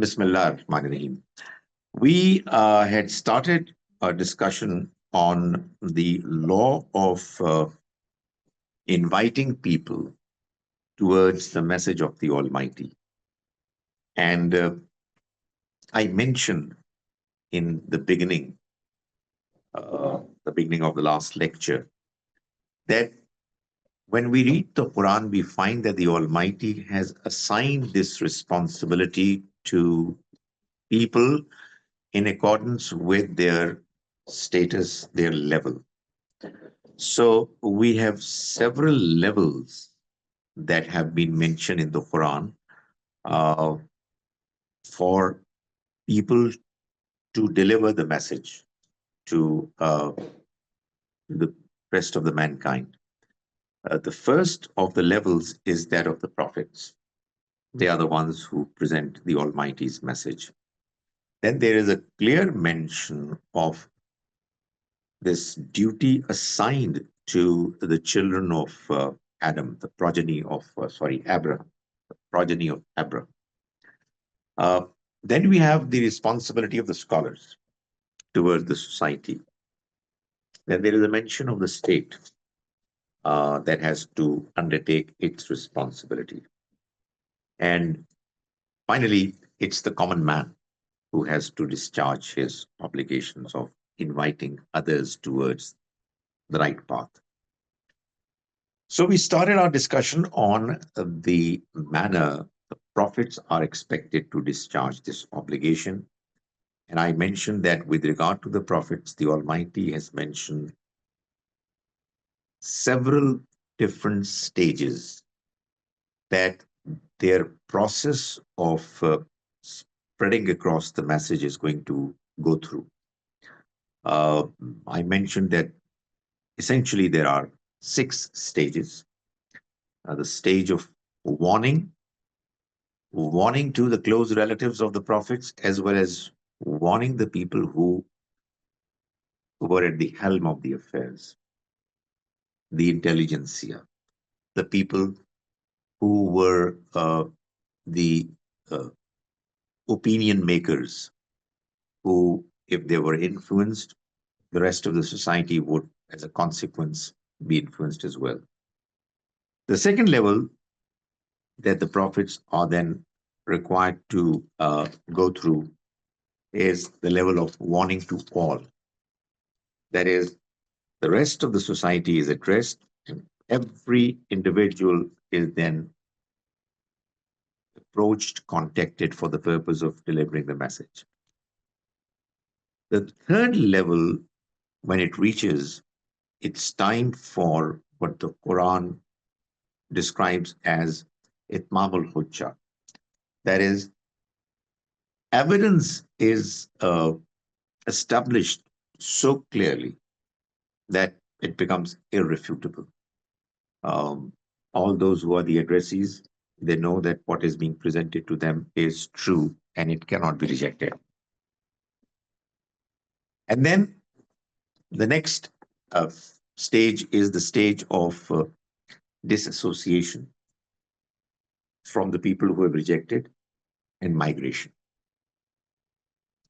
Bismillah ar-Rahman ar-Rahim. We had started a discussion on the law of inviting people towards the message of the Almighty. And I mentioned in the beginning of the last lecture, that when we read the Quran, we find that the Almighty has assigned this responsibility to people in accordance with their status, their level. So we have several levels that have been mentioned in the Quran uh, for people to deliver the message to the rest of the mankind. The first of the levels is that of the prophets. They are the ones who present the Almighty's message. Then there is a clear mention of this duty assigned to the children of Adam, the progeny of, Abraham, the progeny of Abraham. Uh, then we have the responsibility of the scholars towards the society. Then there is a mention of the state that has to undertake its responsibility. And finally, it's the common man who has to discharge his obligations of inviting others towards the right path. So we started our discussion on the manner the prophets are expected to discharge this obligation. And I mentioned that with regard to the prophets, the Almighty has mentioned several different stages that their process of spreading across the message is going to go through. Uh, I mentioned that essentially there are 6 stages. The stage of warning, warning to the close relatives of the prophets, as well as warning the people who were at the helm of the affairs, the intelligentsia, the people who were the uh, opinion makers, who, if they were influenced, the rest of the society would, as a consequence, be influenced as well. The second level that the prophets are then required to go through is the level of warning to all. That is, the rest of the society is addressed, and every individual is then approached, contacted for the purpose of delivering the message. The third level, when it reaches, it's time for what the Quran describes as itmamul hujjah. That is, evidence is established so clearly that it becomes irrefutable. Um, all those who are the addressees, they know that what is being presented to them is true and it cannot be rejected. And then the next stage is the stage of disassociation from the people who have rejected and migration.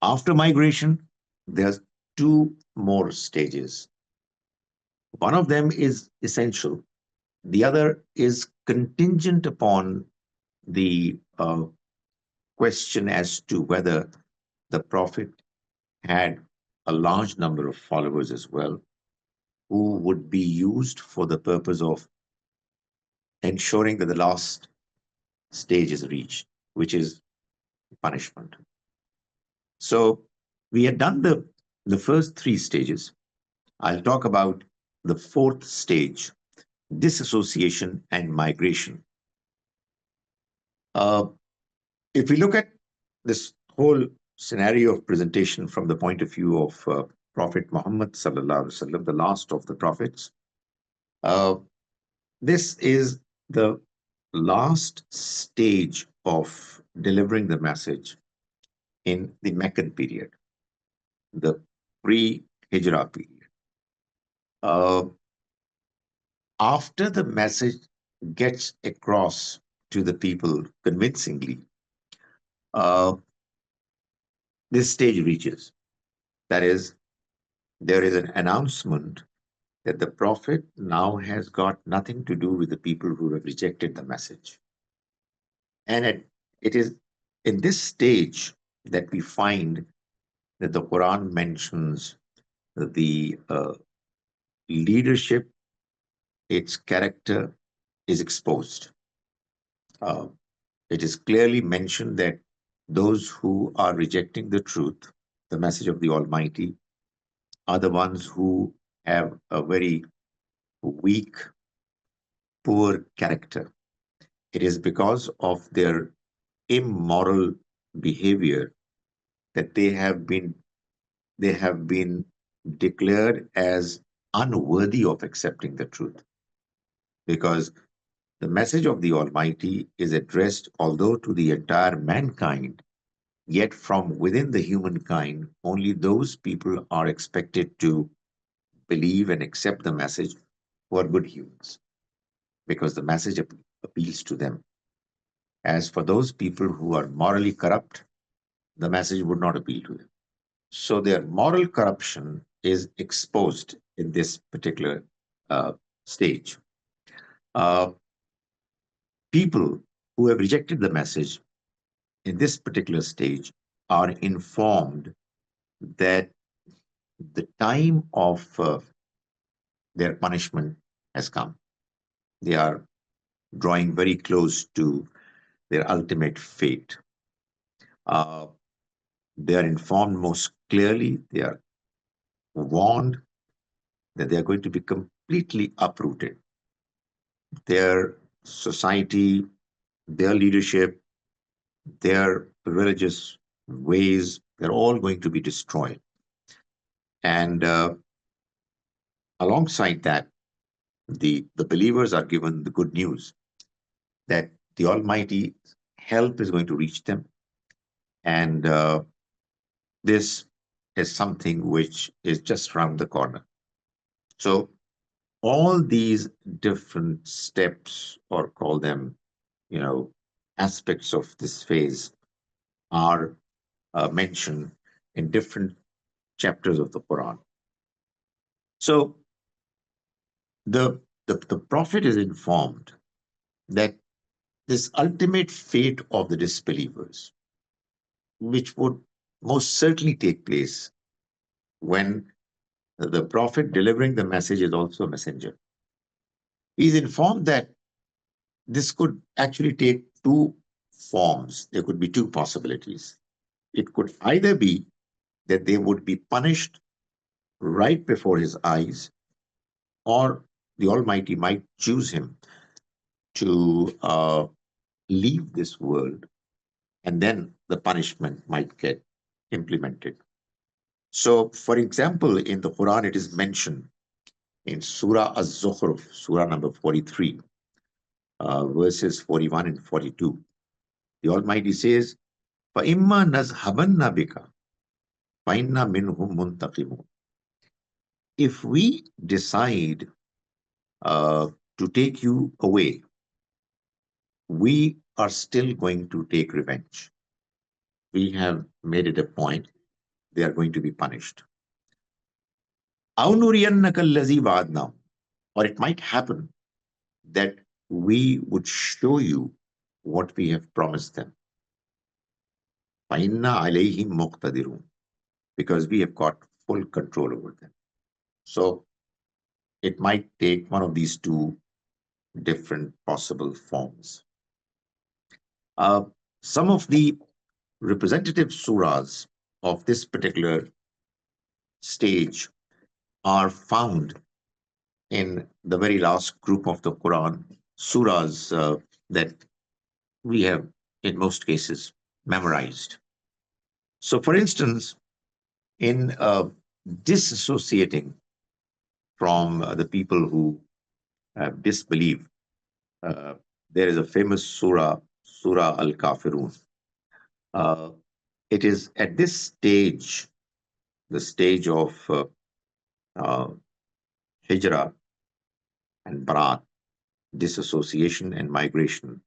After migration, there's 2 more stages. One of them is essential. The other is contingent upon the question as to whether the prophet had a large number of followers as well, who would be used for the purpose of ensuring that the last stage is reached, which is punishment. So we had done the first 3 stages. I'll talk about the 4th stage, disassociation and migration. Uh, if we look at this whole scenario of presentation from the point of view of Prophet Muhammad sallallahu alaihi wasallam, the last of the prophets, uh, this is the last stage of delivering the message in the Meccan period, the pre-Hijrah period. Uh, After the message gets across to the people convincingly, uh, this stage reaches. That is, there is an announcement that the prophet now has got nothing to do with the people who have rejected the message. And it is in this stage that we find that the Quran mentions the leadership, its character is exposed. Uh, it is clearly mentioned that those who are rejecting the truth, the message of the Almighty, are the ones who have a very weak, poor character. It is because of their immoral behavior that they have been declared as unworthy of accepting the truth, because the message of the Almighty is addressed, although to the entire mankind, yet from within the humankind, only those people are expected to believe and accept the message who are good humans, because the message appeals to them. As for those people who are morally corrupt, the message would not appeal to them. So their moral corruption is exposed in this particular uh, stage. Uh, People who have rejected the message in this particular stage are informed that the time of their punishment has come. They are drawing very close to their ultimate fate. Uh, they are informed most clearly, they are warned that they are going to be completely uprooted. Their society, their leadership, their religious ways, they're all going to be destroyed. And alongside that, the believers are given the good news that the Almighty help is going to reach them. And this is something which is just around the corner. So, all these different steps, or call them, you know, aspects of this phase, are mentioned in different chapters of the Quran. So, the Prophet is informed that this ultimate fate of the disbelievers, which would most certainly take place when the prophet delivering the message is also a messenger. He's informed that this could actually take two forms. There could be two possibilities. It could either be that they would be punished right before his eyes, or the Almighty might choose him to leave this world, and then the punishment might get implemented. So, for example, in the Quran, it is mentioned in Surah Az-Zukhruf, Surah number 43, verses 41 and 42. The Almighty says, فَإِمَّا نَذْهَبَنَّ بِكَ فَإِنَّا مِنْهُمْ مُنْتَقِمُونَ. If we decide to take you away, we are still going to take revenge. We have made it a point. They are going to be punished. أَوْ نُرِيَنَّكَ الَّذِي وَعَدْنَاهُ. Or it might happen that we would show you what we have promised them. فَإِنَّا عَلَيْهِمْ مُقْتَدِرُونَ. Because we have got full control over them. So it might take one of these two different possible forms. Uh, some of the representative surahs of this particular stage are found in the very last group of the Quran, surahs that we have, in most cases, memorized. So, for instance, in disassociating from the people who disbelieve, uh, there is a famous surah, Surah Al Kafirun. Uh, it is at this stage, the stage of uh, hijrah and barat, disassociation and migration,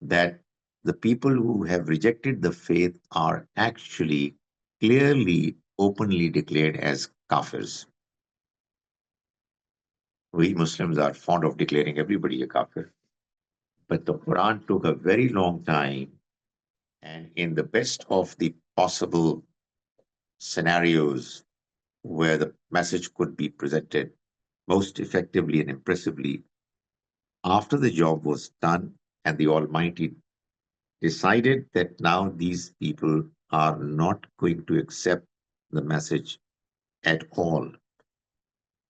that the people who have rejected the faith are actually clearly, openly declared as kafirs. We Muslims are fond of declaring everybody a kafir, but the Quran took a very long time, and in the best of the possible scenarios where the message could be presented most effectively and impressively, after the job was done and the Almighty decided that now these people are not going to accept the message at all.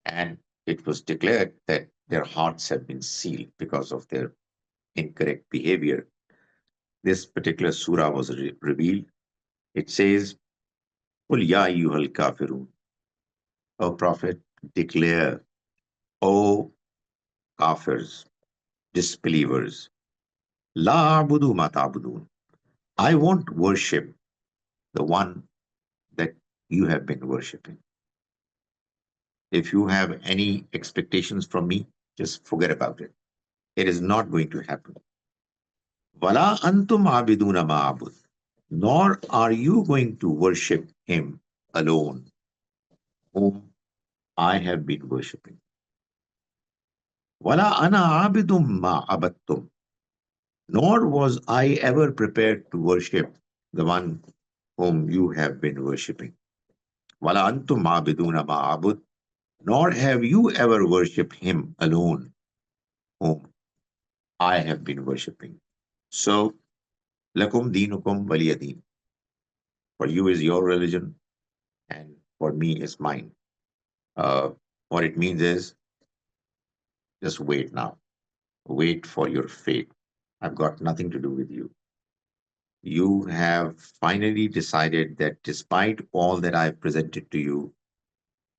And it was declared that their hearts have been sealed because of their incorrect behavior. This particular surah was revealed. It says, "Qul ya ayyuhal kafirun." O Prophet, declare, O kafirs, disbelievers, La abudu ma ta'budun. I won't worship the one that you have been worshipping. If you have any expectations from me, just forget about it. It is not going to happen. Wala antum abiduna ma'abud. Nor are you going to worship him alone, whom I have been worshipping. Wala ana abidum ma'abattum. Nor was I ever prepared to worship the one whom you have been worshipping. Wala antum abiduna ma'abud. Nor have you ever worshipped him alone, whom I have been worshipping. So, lakum dinukum waliyadin. For you is your religion, and for me is mine. Uh, what it means is just wait now. Wait for your fate. I've got nothing to do with you. You have finally decided that despite all that I've presented to you,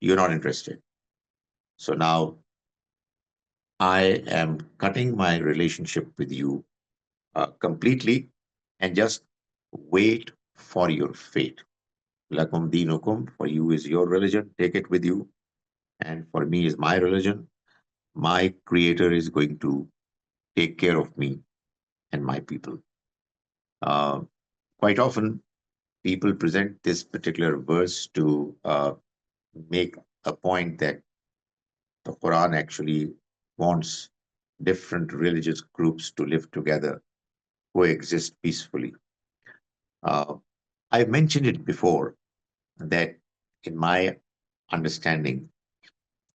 you're not interested. So now I am cutting my relationship with you completely and just wait for your fate. Lakum dinukum, for you is your religion, take it with you. And for me is my religion. My creator is going to take care of me and my people. Uh, quite often, people present this particular verse to make a point that the Quran actually wants different religious groups to live together, coexist peacefully. Uh, I mentioned it before that in my understanding,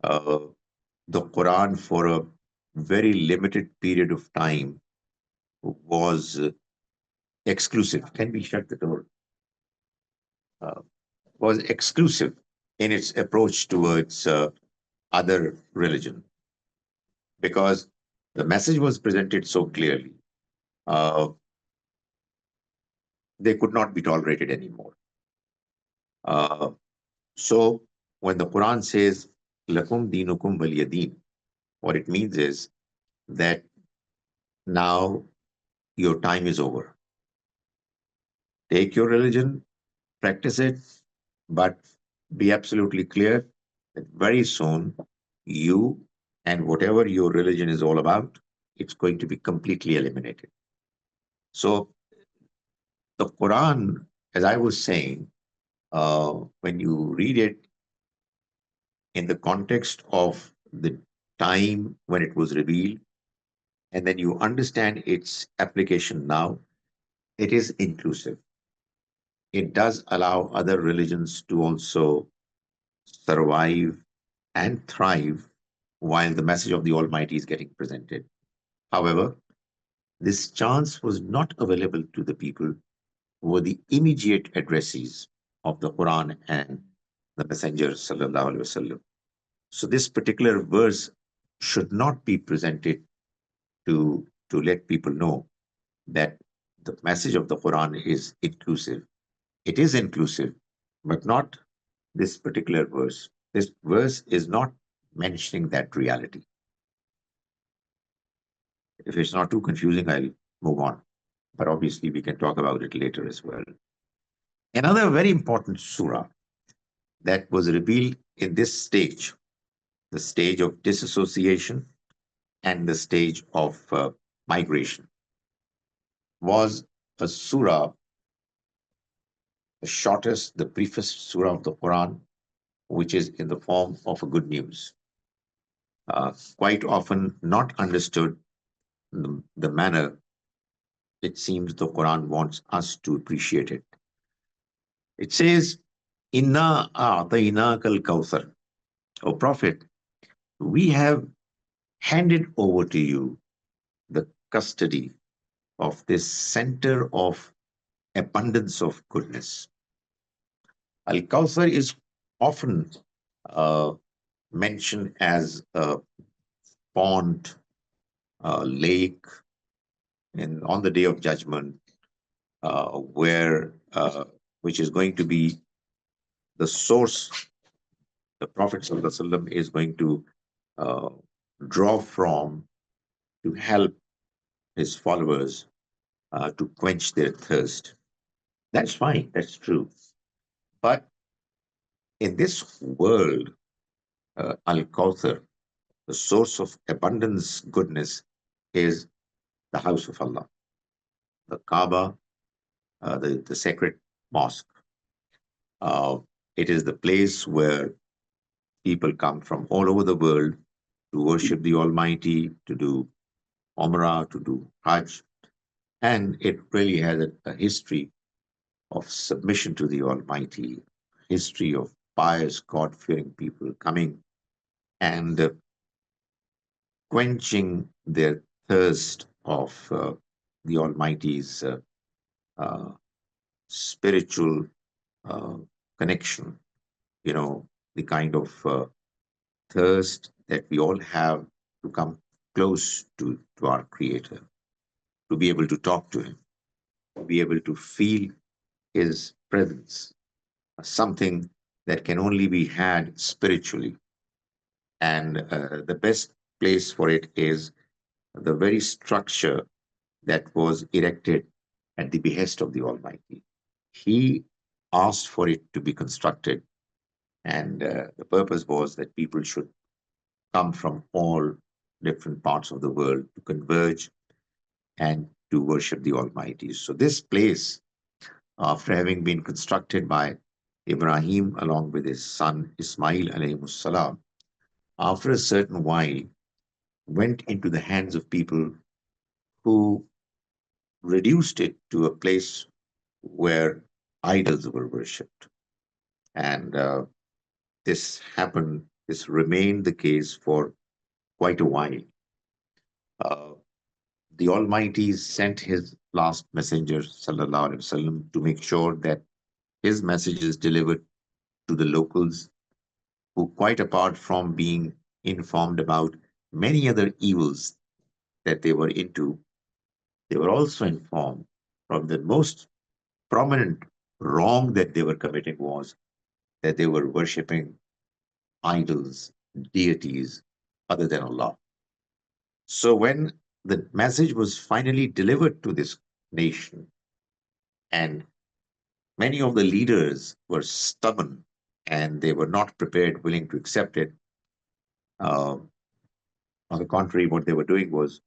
uh, the Quran for a very limited period of time was exclusive. Can we shut the door? Uh, was exclusive in its approach towards other religion because the message was presented so clearly. Uh, they could not be tolerated anymore. Uh, so when the Quran says "Lakum dinukum waliyadin," what it means is that now your time is over. Take your religion, practice it, but be absolutely clear that very soon you and whatever your religion is all about, it's going to be completely eliminated. So the Quran, as I was saying, when you read it in the context of the time when it was revealed, and then you understand its application now, it is inclusive. It does allow other religions to also survive and thrive while the message of the Almighty is getting presented. However, this chance was not available to the people who were the immediate addressees of the Quran and the Messenger sallallahu alaihi wasallam. So this particular verse should not be presented to let people know that the message of the Quran is inclusive. It is inclusive, but not this particular verse. This verse is not mentioning that reality. If it's not too confusing, I'll move on. But obviously, we can talk about it later as well. Another very important surah that was revealed in this stage, the stage of disassociation and the stage of migration, was a surah the shortest, the briefest surah of the Quran, which is in the form of a good news. Quite often not understood the manner it seems the Quran wants us to appreciate it. It says, Inna a'tainaka al-kawthar. O Prophet, we have handed over to you the custody of this center of abundance of goodness. Al-Kawthar is often uh, mentioned as a pond, a lake, on the day of judgment, where which is going to be the source the Prophet ﷺ is going to uh, draw from to help his followers to quench their thirst. That's fine, that's true. But in this world, Al Kawthar, the source of abundance, goodness, is the house of Allah, the Kaaba, the sacred mosque. Uh, it is the place where people come from all over the world to worship the Almighty, to do Umrah, to do Hajj, and it really has a history of submission to the Almighty, history of pious, God fearing people coming and quenching their thirst of the Almighty's uh, spiritual uh, connection, you know, the kind of thirst that we all have to come close to our Creator, to be able to talk to Him, to be able to feel His presence, something that can only be had spiritually. And the best place for it is the very structure that was erected at the behest of the Almighty. He asked for it to be constructed, and the purpose was that people should come from all different parts of the world to converge and to worship the Almighty. So, this place, after having been constructed by Ibrahim along with his son Ismail alayhi salam, after a certain while went into the hands of people who reduced it to a place where idols were worshipped. And this remained the case for quite a while. Uh, the Almighty sent his last messenger, Sallallahu Alaihi Wasallam, to make sure that his message is delivered to the locals who, quite apart from being informed about many other evils that they were into, they were also informed from the most prominent wrong that they were committing was that they were worshipping idols, deities other than Allah. So when the message was finally delivered to this nation, and many of the leaders were stubborn and they were not prepared, willing to accept it, uh, on the contrary, what they were doing was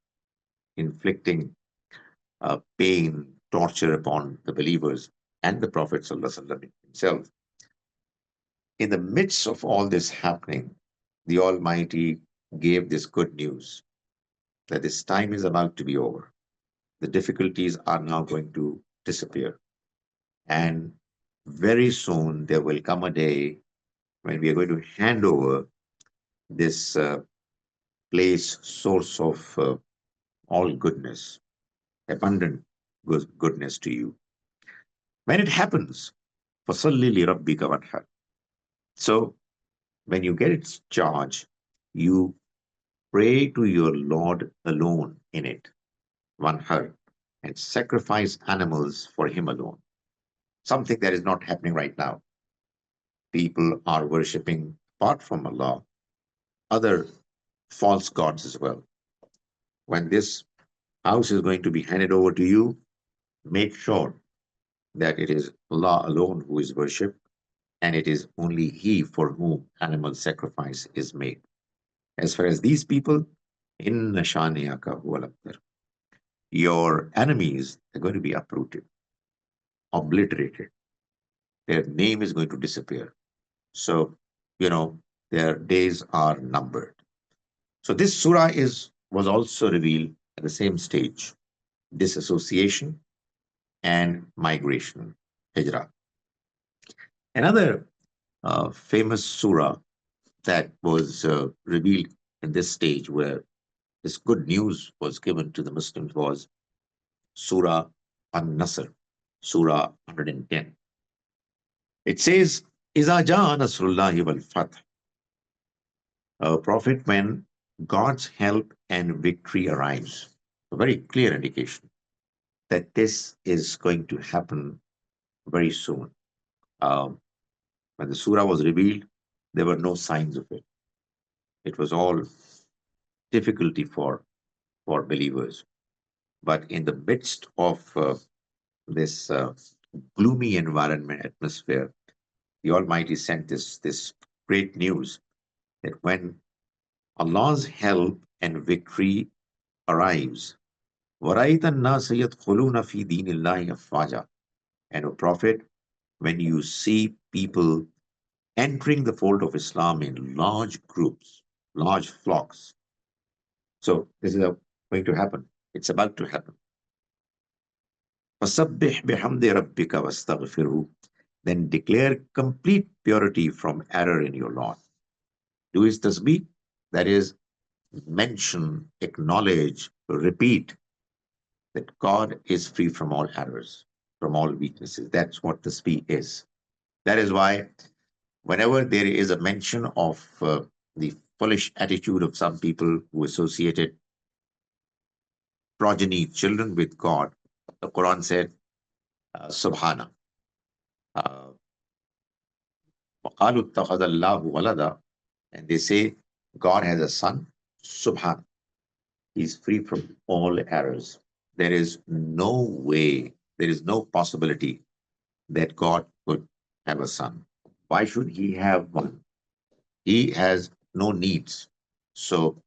inflicting pain, torture upon the believers and the Prophet ﷺ himself. In the midst of all this happening, the Almighty gave this good news that this time is about to be over. The difficulties are now going to disappear. And very soon there will come a day when we are going to hand over this place, source of all goodness, abundant goodness to you. When it happens, فَصَلِّ لِرَبِّكَ وَانْحَرْ. So when you get its charge, you pray to your Lord alone in it, wanhar, and sacrifice animals for Him alone. Something that is not happening right now. People are worshipping, apart from Allah, other false gods as well. When this house is going to be handed over to you, make sure that it is Allah alone who is worshipped, and it is only He for whom animal sacrifice is made. As far as these people, inna shaniyaka huwal abtar. Your enemies are going to be uprooted, obliterated. their name is going to disappear. So, you know, their days are numbered. So this surah is was also revealed at the same stage, disassociation and migration, hijrah. Another famous surah that was revealed in this stage where this good news was given to the Muslims was Surah An-Nasr, Surah 110. It says, إِذَا جَاءَ نَصْرُ اللَّهِ وَالْفَتْحُ. Prophet, when God's help and victory arrives. A very clear indication that this is going to happen very soon. Um, when the surah was revealed, there were no signs of it. It was all difficulty for believers. But in the midst of this gloomy environment atmosphere, the Almighty sent this great news that when Allah's help and victory arrives, وَرَأَيْتَ النَّاسَ يَدْخُلُونَ فِي دِينِ اللَّهِ أَفْوَاجًا. And O Prophet, when you see people entering the fold of Islam in large groups, large flocks. So this is going to happen. It's about to happen. فَسَبِّحْ بِحَمْدِ رَبِّكَ وَاسْتَغْفِرْهُ. Then declare complete purity from error in your Lord. Do his tasbih, that is, mention, acknowledge, repeat that God is free from all errors, from all weaknesses. That's what tasbih is. That is why whenever there is a mention of the foolish attitude of some people who associated progeny, children with God, the Quran said, Subhana. Uh, وَقَالُوا اتَّخَذَ اللَّهُ وَلَدًا. And they say, God has a son, Subhan. He's free from all errors. There is no way, there is no possibility that God could have a son. Why should he have one? He has no needs. So,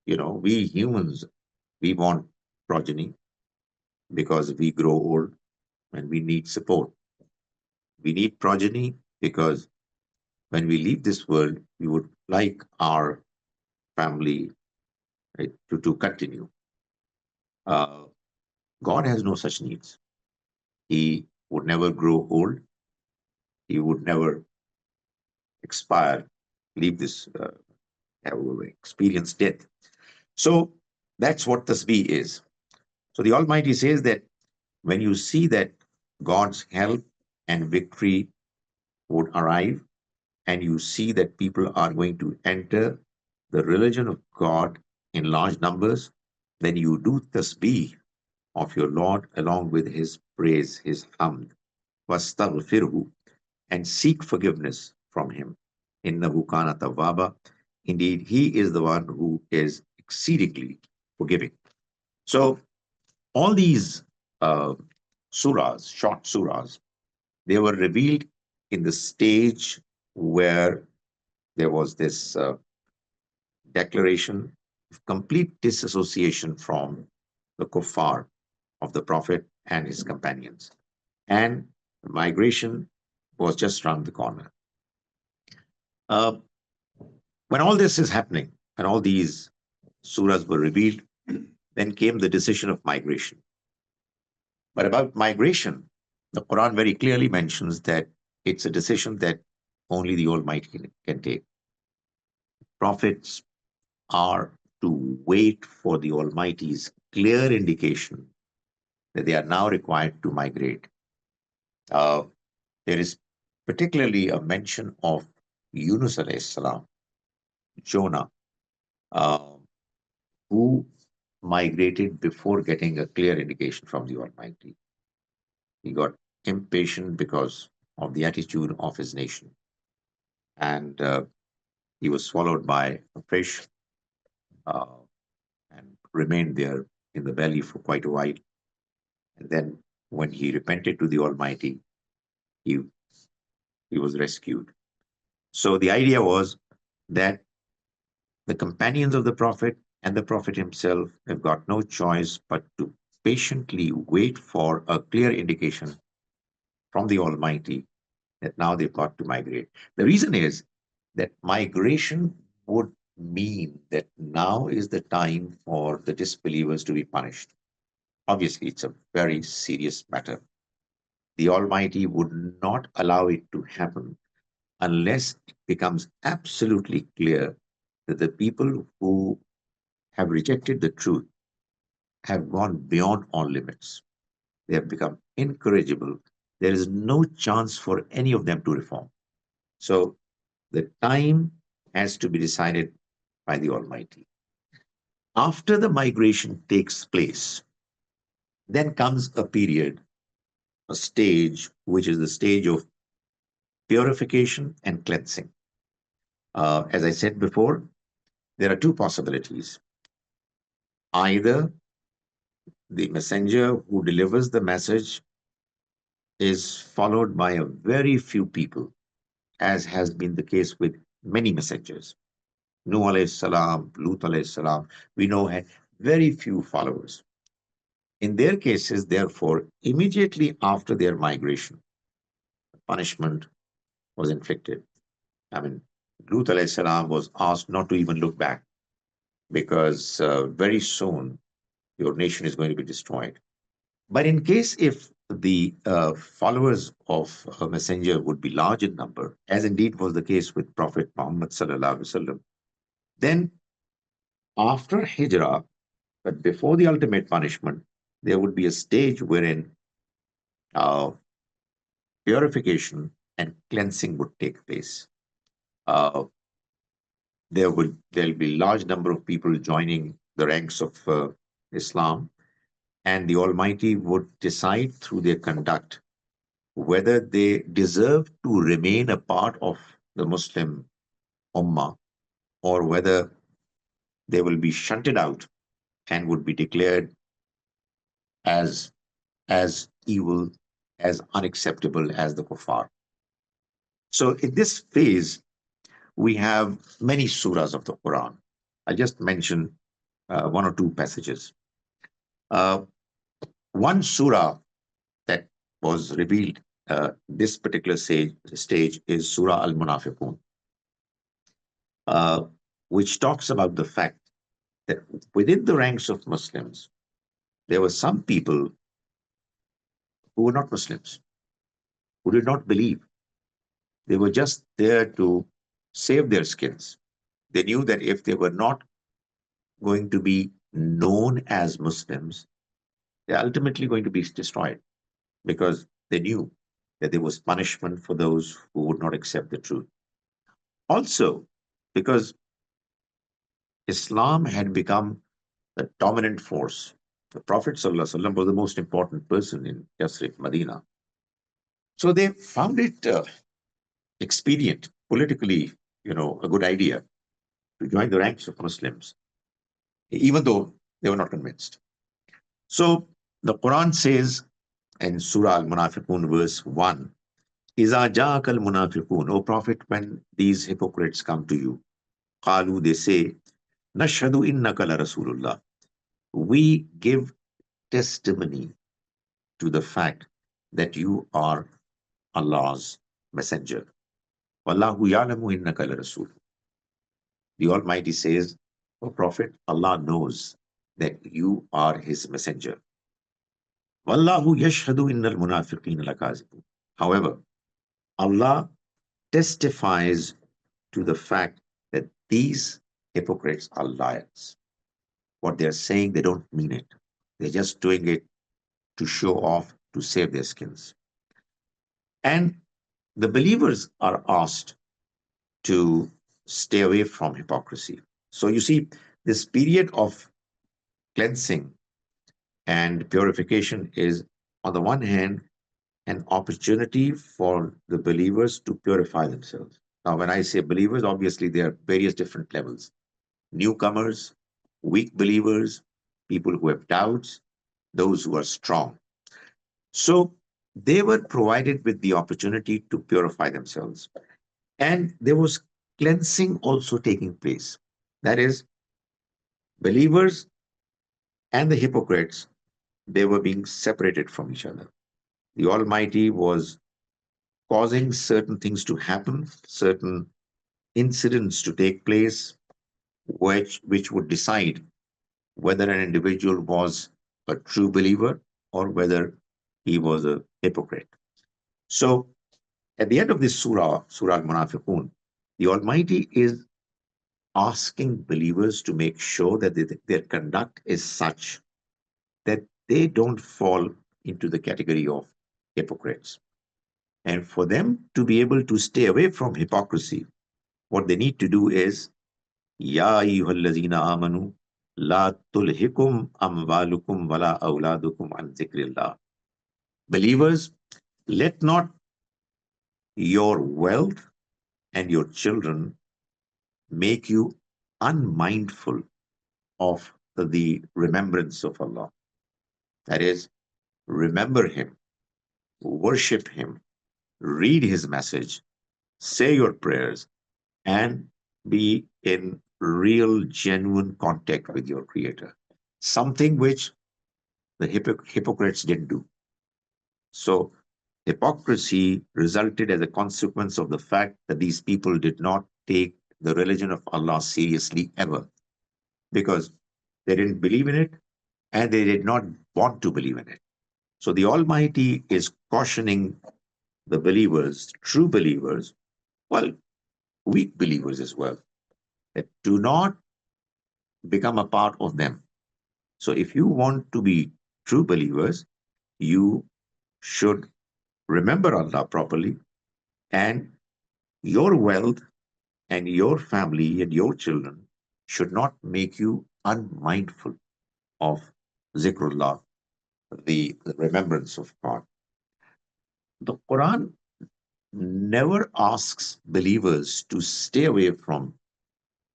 we humans, we want progeny because we grow old and we need support. We need progeny because when we leave this world, we would like our family, right, to continue. Uh, God has no such needs. He would never grow old. He would never expire, leave this, have experience death. So that's what tasbih is. So the Almighty says that when you see that God's help and victory would arrive, and you see that people are going to enter the religion of God in large numbers, then you do tasbih of your Lord along with his praise, his hamd, wastaghfirhu, and seek forgiveness from him. Innahu kana tawwaba. Indeed, he is the one who is exceedingly forgiving. So all these uh, surahs, short surahs, they were revealed in the stage where there was this declaration of complete disassociation from the kuffar of the Prophet and his companions. And migration was just around the corner. Uh, when all this is happening and all these surahs were revealed, then came the decision of migration. But about migration, the Quran very clearly mentions that it's a decision that only the Almighty can take. Prophets are to wait for the Almighty's clear indication that they are now required to migrate. Uh, there is particularly a mention of Yunus alayhi salam, Jonah, uh, who migrated before getting a clear indication from the Almighty. He got impatient because of the attitude of his nation, and he was swallowed by a fish uh, and remained there in the belly for quite a while. And then, when he repented to the Almighty, he, he was rescued. So, the idea was that the companions of the Prophet and the Prophet himself have got no choice but to patiently wait for a clear indication from the Almighty that now they've got to migrate. The reason is that migration would mean that now is the time for the disbelievers to be punished. Obviously, it's a very serious matter. The Almighty would not allow it to happen unless it becomes absolutely clear that the people who have rejected the truth have gone beyond all limits. They have become incorrigible. There is no chance for any of them to reform. So the time has to be decided by the Almighty. After the migration takes place, then comes a period, a stage, which is the stage of purification and cleansing. As I said before, there are two possibilities. Either the messenger who delivers the message is followed by a very few people, as has been the case with many messengers. Nuh alayhi salam, Lut alayhi salam, we know had very few followers. In their cases, therefore, immediately after their migration, punishment was inflicted. I mean, Lut alayhi salam was asked not to even look back because very soon your nation is going to be destroyed. But in case if the followers of a messenger would be large in number, as indeed was the case with Prophet Muhammad sallallahu alaihi wasallam, then after Hijrah, but before the ultimate punishment, there would be a stage wherein uh, purification and cleansing would take place. Uh, there'll be large number of people joining the ranks of Islam, and the Almighty would decide through their conduct whether they deserve to remain a part of the Muslim Ummah or whether they will be shunted out and would be declared as as evil, as unacceptable as the kuffar. So in this phase, we have many surahs of the Quran. I just mentioned one or two passages. Uh, one surah that was revealed this particular stage is Surah Al-Munafiqun, uh, which talks about the fact that within the ranks of Muslims, there were some people who were not Muslims, who did not believe. They were just there to save their skins. They knew that if they were not going to be known as Muslims, they're ultimately going to be destroyed because they knew that there was punishment for those who would not accept the truth. Also, because Islam had become the dominant force. The Prophet ﷺ was the most important person in Yasrib, Medina. So they found it expedient, politically, a good idea to join the ranks of Muslims, even though they were not convinced. So the Quran says in Surah Al-Munafiqun, verse 1, Iza ja'aka al-munafiqun, O Prophet, when these hypocrites come to you, qalu, they say, Nashhadu innaka la Rasulullah. We give testimony to the fact that you are Allah's messenger. Wallahu ya'lamu innaka la Rasul. The Almighty says, O Prophet, Allah knows that you are His messenger. Wallahu yashhadu innal munafiqeen lakazibun. However, Allah testifies to the fact that these hypocrites are liars. What they're saying, they don't mean it. They're just doing it to show off, to save their skins. And the believers are asked to stay away from hypocrisy. So you see, this period of cleansing and purification is, on the one hand, an opportunity for the believers to purify themselves. Now, when I say believers, obviously there are various different levels: newcomers, weak believers, people who have doubts, those who are strong. So they were provided with the opportunity to purify themselves. And there was cleansing also taking place. That is, believers and the hypocrites, they were being separated from each other. The Almighty was causing certain things to happen, certain incidents to take place, which would decide whether an individual was a true believer or whether he was a hypocrite. So, at the end of this surah, Surah Al Munafiqun, the Almighty is asking believers to make sure that their conduct is such that they don't fall into the category of hypocrites. And for them to be able to stay away from hypocrisy, what they need to do is, Ya ayyuhallazina amanu, la tulhikum amwalukum wala awladukum an zikrillah. Believers, let not your wealth and your children make you unmindful of the remembrance of Allah. That is, remember Him, worship Him, read His message, say your prayers, and be in real, genuine contact with your Creator. Something which the hypocrites didn't do. So, hypocrisy resulted as a consequence of the fact that these people did not take the religion of Allah seriously ever, because they didn't believe in it and they did not want to believe in it. So, the Almighty is cautioning the believers, true believers, well, weak believers as well, that do not become a part of them. So, if you want to be true believers, you should remember Allah properly, and your wealth and your family and your children should not make you unmindful of zikrullah, the remembrance of God. The Quran never asks believers to stay away from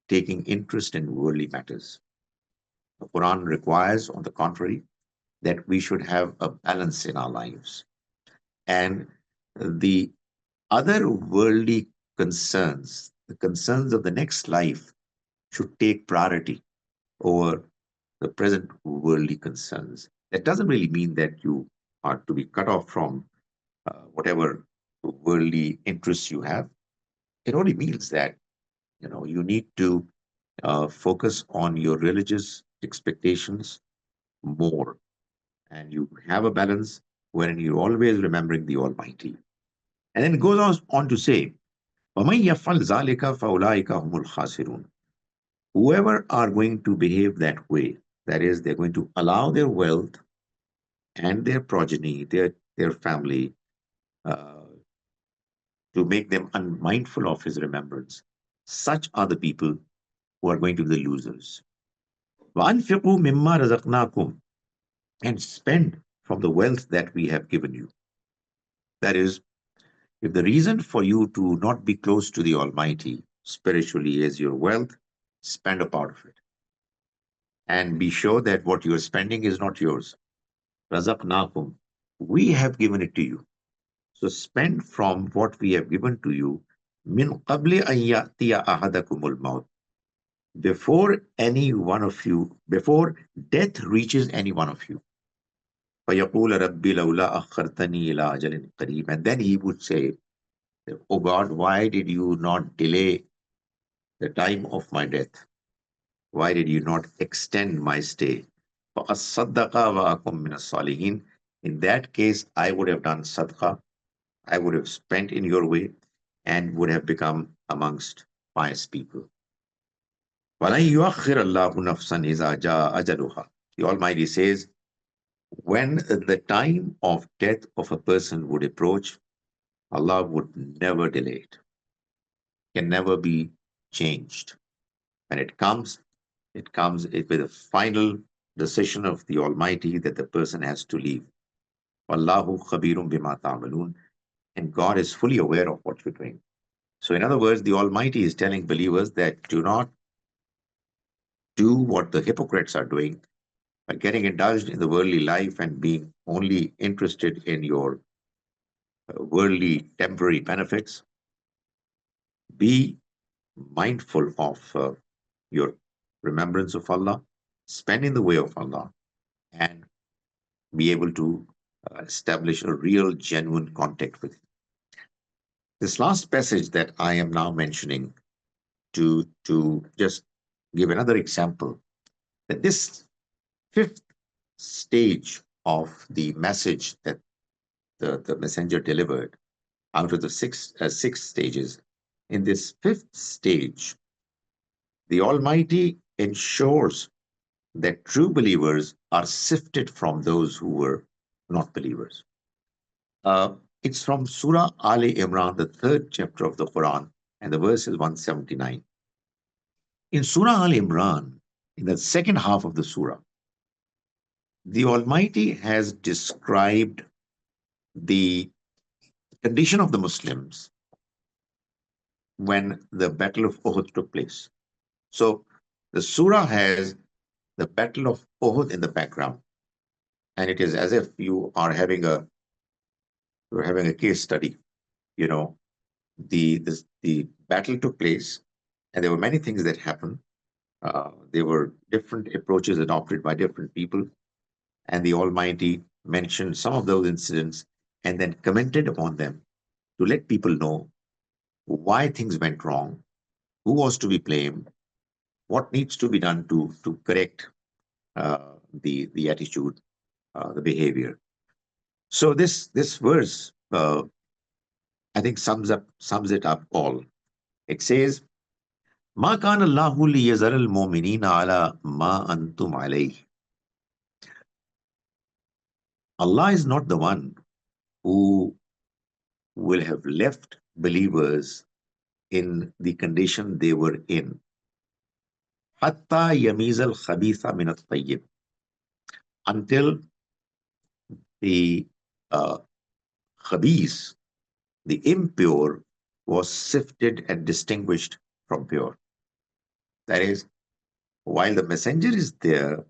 taking interest in worldly matters. The Quran requires, on the contrary, that we should have a balance in our lives. And the other worldly concerns, the concerns of the next life, should take priority over the present worldly concerns. That doesn't really mean that you are to be cut off from whatever worldly interests you have. It only means that you need to focus on your religious expectations more, and you have a balance wherein you're always remembering the Almighty. And then it goes on to say, وَمَنْ يَفْعَلْ ذَلِكَ فَأُولَٰئِكَ هُمُ الْخَاسِرُونَ. Whoever are going to behave that way, that is, they're going to allow their wealth and their progeny, their family, uh, to make them unmindful of his remembrance, such are the people who are going to be the losers. وَأَنْفِقُوا مِمَّا رَزَقْنَاكُمْ, and spend from the wealth that we have given you. That is, if the reason for you to not be close to the Almighty spiritually is your wealth, spend a part of it. And be sure that what you're spending is not yours. Razaqnakum. We have given it to you. So spend from what we have given to you. Min qabli an ya'tiya ahadakumul maut. Before any one of you, before death reaches any one of you. فَيَقُولَ رَبِّ لَوْلَا أَخَّرْتَنِي إِلَىٰ أَجَلٍ قَرِيبٍ. And then he would say, oh God, why did you not delay the time of my death? Why did you not extend my stay? فَأَصَّدَّقَ وَأَكُن مِّنَ الصَّالِحِينَ. In that case, I would have done sadaqah, I would have spent in your way, and would have become amongst pious people. وَلَن يُؤَخِّرَ اللَّهُ نَفْسًا إِذَا جَاءَ أَجَلُهَا. The Almighty says, when the time of death of a person would approach, Allah would never delay it, can never be changed. When it comes with a final decision of the Almighty that the person has to leave. Wallahu khabirum bima ta'malun. And God is fully aware of what you're doing. So, in other words, the Almighty is telling believers that do not do what the hypocrites are doing by getting indulged in the worldly life and being only interested in your worldly temporary benefits. Be mindful of your remembrance of Allah, spend in the way of Allah, and be able to establish a real, genuine contact with Him. This last passage that I am now mentioning to just give another example, that this fifth stage of the message that the messenger delivered out of the six stages, in this fifth stage, the Almighty ensures that true believers are sifted from those who were not believers. Uh, it's from Surah Ali Imran, the third chapter of the Quran, and the verse is 179. In Surah Al Imran, in the second half of the surah, the Almighty has described the condition of the Muslims when the Battle of Uhud took place. So the surah has the Battle of Uhud in the background, and it is as if you're having a case study. You know, the battle took place, and there were many things that happened. There were different approaches adopted by different people, and the Almighty mentioned some of those incidents and then commented upon them to let people know why things went wrong, who was to be blamed, what needs to be done to correct the attitude, the behavior. So this verse, I think, sums it up all. It says, "Ma kana Allahu liyazara al-mu'minina ala ma antum alayh." Allah is not the one who will have left believers in the condition they were in. Hatta yamiz al-khabitha min at-tayyib, until the uh, khabith, the impure, was sifted and distinguished from pure. That is, while the messenger is there,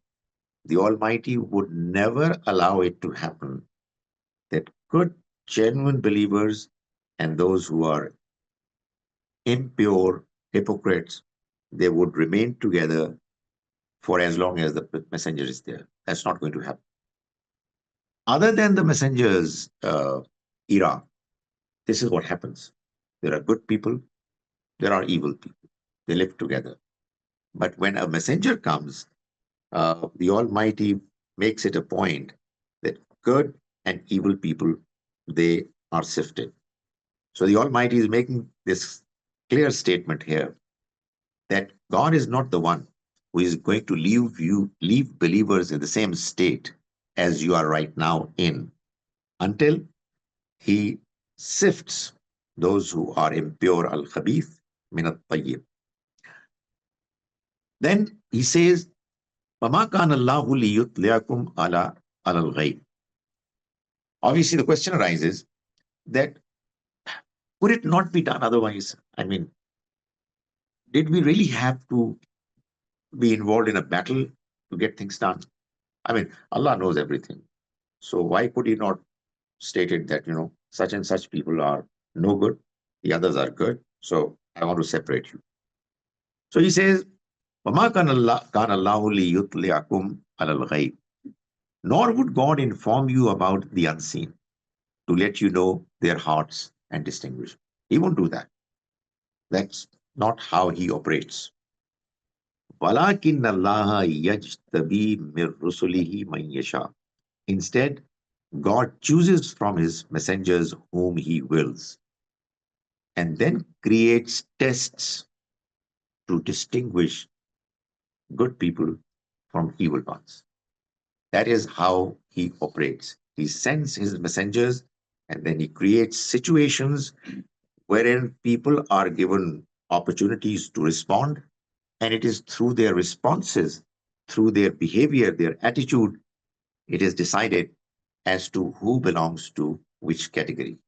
the Almighty would never allow it to happen that good, genuine believers and those who are impure hypocrites, they would remain together for as long as the messenger is there. That's not going to happen. Other than the messenger's era, this is what happens. There are good people, there are evil people. They live together. But when a messenger comes, the Almighty makes it a point that good and evil people, they are sifted. So the Almighty is making this clear statement here that God is not the one who is going to leave believers in the same state as you are right now in, until he sifts those who are impure, al-khabith min at-tayyib. Then he says, وَمَا كَانَ اللَّهُ لِيُطْلِعَكُمْ عَلَى الْغَيْبِ. Obviously, the question arises that could it not be done otherwise? I mean, did we really have to be involved in a battle to get things done? I mean, Allah knows everything. So why could he not state it that, such and such people are no good, the others are good. So I want to separate you. So he says, وَمَا كَانَ اللَّهُ لِيُطْلِعَكُمْ عَلَى الْغَيْبِ. Nor would God inform you about the unseen to let you know their hearts and distinguish. He won't do that. That's not how he operates. وَلَكِنَّ اللَّهَ يَجْتَبِي مِنْ رُسُلِهِ مَنْ يَشَاءُ. Instead, God chooses from his messengers whom he wills, and then creates tests to distinguish good people from evil ones. That is how he operates. He sends his messengers, and then he creates situations wherein people are given opportunities to respond, and it is through their responses, through their behavior, their attitude, it is decided as to who belongs to which category.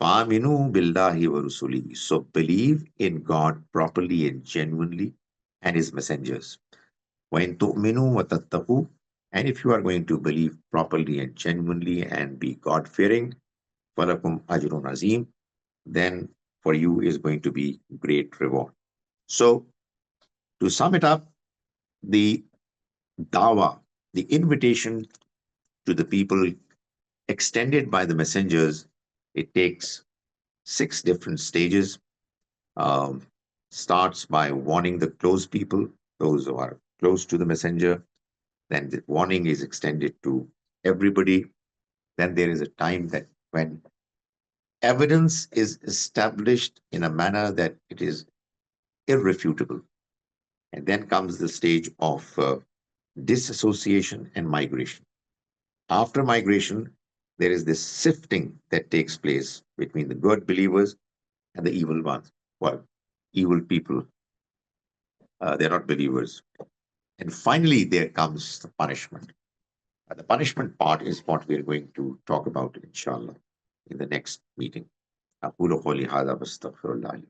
فَآمِنُوا بِاللَّهِ وَرُسُلِهِ. So believe in God properly and genuinely and his messengers. وَإِن تُؤْمِنُوا وَتَتَّقُوا. And if you are going to believe properly and genuinely and be God-fearing, فَلَكُمْ أَجْرٌ عَظِيمٌ. Then for you is going to be great reward. So to sum it up, the dawah, the invitation to the people extended by the messengers, it takes 6 different stages. Um, Starts by warning the close people, those who are close to the messenger. Then the warning is extended to everybody. Then there is a time that when evidence is established in a manner that it is irrefutable. And then comes the stage of disassociation and migration. After migration, there is this sifting that takes place between the good believers and the evil ones. Well, evil people, they're not believers. And finally, there comes the punishment. The punishment part is what we're going to talk about, inshallah, in the next meeting. أقول قولي هذا واستغفر الله لي